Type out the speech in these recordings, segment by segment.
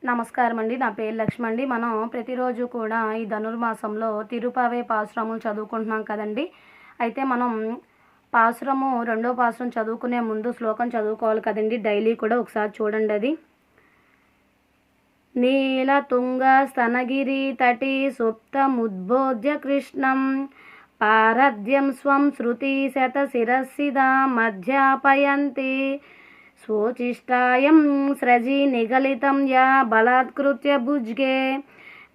నమస్కారం అండి. నా పేరు లక్ష్మి అండి. మనం ప్రతిరోజు కూడా ఈ ధనుర్మాసంలో తిరుపావే పాసురములు చదువుకుంటున్నాం కదండి. అయితే మనం పాసురము రెండో పాసురం చదువుకునే ముందు శ్లోకం చదువుకోవాలి కదండి. డైలీ కూడా ఒకసారి చూడండి. అది నీలతుంగ స్తనగిరి తటి సుప్తముద్బోధ్య కృష్ణం పారద్యం స్వం శృతి శత శిరసిదా మధ్యాపయంతి స్వోచిష్టాయం స్రజి నిగలితం యా బలాత్కృత్య భుజ్గే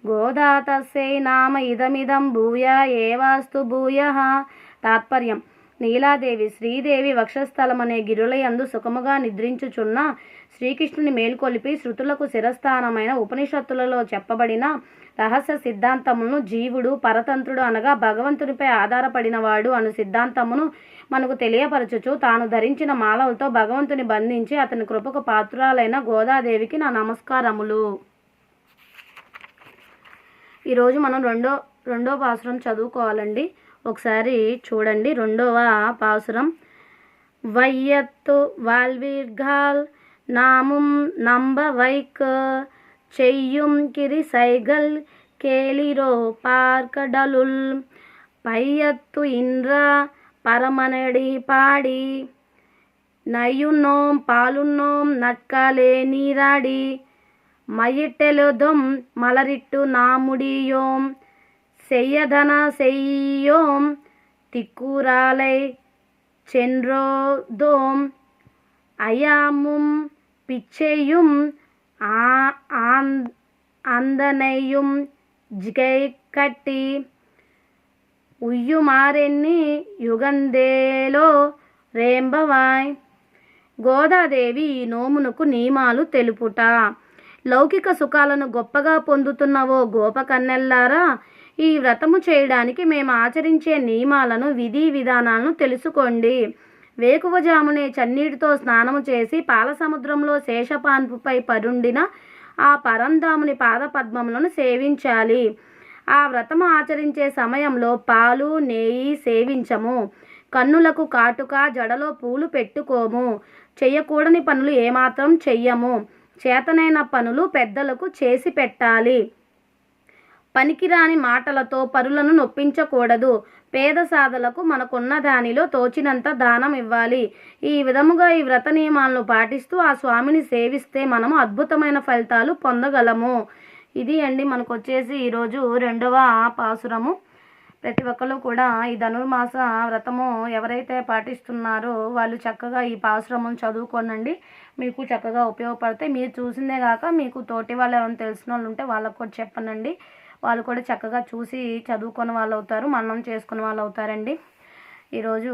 గోదా తస్యై నామ ఇదమిదం భూయ ఏవాస్తు భూయః. తాత్పర్యం: నీలాదేవి శ్రీదేవి వక్షస్థలమనే గిరులయందు సుఖముగా నిద్రించుచున్న శ్రీకృష్ణుని మేల్కొలిపి శృతులకు శిరస్థానమైన ఉపనిషత్తులలో చెప్పబడిన రహస్య సిద్ధాంతమును జీవుడు పరతంత్రుడు అనగా భగవంతునిపై ఆధారపడినవాడు అను సిద్ధాంతమును మనకు తెలియపరచుచు తాను ధరించిన మాలలతో భగవంతుని బంధించి అతని కృపకు పాత్రురాలైన గోదాదేవికి నా నమస్కారములు. ఈరోజు మనం రెండో పాసురం చదువుకోవాలండి. ఒకసారి చూడండి. రెండవ పాసురం: వైయత్తు వాల్వీర్గాల్ నాముం నంబ వైక్ చెయ్யும் కిరి సైగల్ కేలిరో పార్కడలుల్ పయ్యత్తు ఇంద్ర పరమనడి పాడి నయ్యున్నోం పాలున్నోం నట్కాలే నీరాడి మయిట్టెలుదొం మలరిట్టు నాముడియోం செய்யதன செய்யோம் திக்கூராலை சென்றோதோம் அயாமும் பிச்சையும் అందనయ్యం జిగై కట్టి ఉయ్యుమారెన్ని యుగందేలో రేంబవాయ్. గోదాదేవి ఈ నోమునకు నియమాలు తెలుపుట. లౌకిక సుఖాలను గొప్పగా పొందుతున్న ఓ గోపకన్నెల్లారా, ఈ వ్రతము చేయడానికి మేము ఆచరించే నియమాలను విధి విధానాలను తెలుసుకోండి. వేకువజామునే చన్నీటితో స్నానము చేసి పాల సముద్రంలో శేషపాన్పుపై పరుండిన ఆ పరంధాముని పాదపద్మములను సేవించాలి. ఆ వ్రతము ఆచరించే సమయంలో పాలు నెయ్యి సేవించము. కన్నులకు కాటుక, జడలో పూలు పెట్టుకోము. చెయ్యకూడని పనులు ఏమాత్రం చెయ్యము. చేతనైన పనులు పెద్దలకు చేసి పెట్టాలి. పనికిరాని మాటలతో పరులను నొప్పించకూడదు. పేద సాధలకు మనకున్న దానిలో తోచినంత దానం ఇవ్వాలి. ఈ విధముగా ఈ వ్రత నియమాలను పాటిస్తూ ఆ స్వామిని సేవిస్తే మనము అద్భుతమైన ఫలితాలు పొందగలము. ఇది అండి మనకు వచ్చేసి ఈరోజు రెండవ పాసురము. ప్రతి ఒక్కరు కూడా ఈ ధనుర్మాస వ్రతము ఎవరైతే పాటిస్తున్నారో వాళ్ళు చక్కగా ఈ పాసురమును చదువుకోనండి. మీకు చక్కగా ఉపయోగపడతాయి. మీరు చూసిందే కాక మీకు తోటి వాళ్ళు ఎవరైనా తెలిసిన వాళ్ళు ఉంటే వాళ్ళకు కూడా చెప్పనండి. వాళ్ళు కూడా చక్కగా చూసి చదువుకున్న వాళ్ళు అవుతారు, మననం చేసుకున్న వాళ్ళు అవుతారండి. ఈరోజు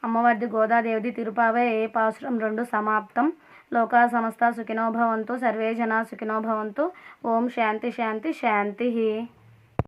అమ్మవారిది గోదాదేవిది తిరుపావే పాసురం 2 సమాప్తం. లోకా సమస్త సుఖినో భవంతు, సర్వే జనా సుఖినో భవంతు. ఓం శాంతి శాంతి శాంతి.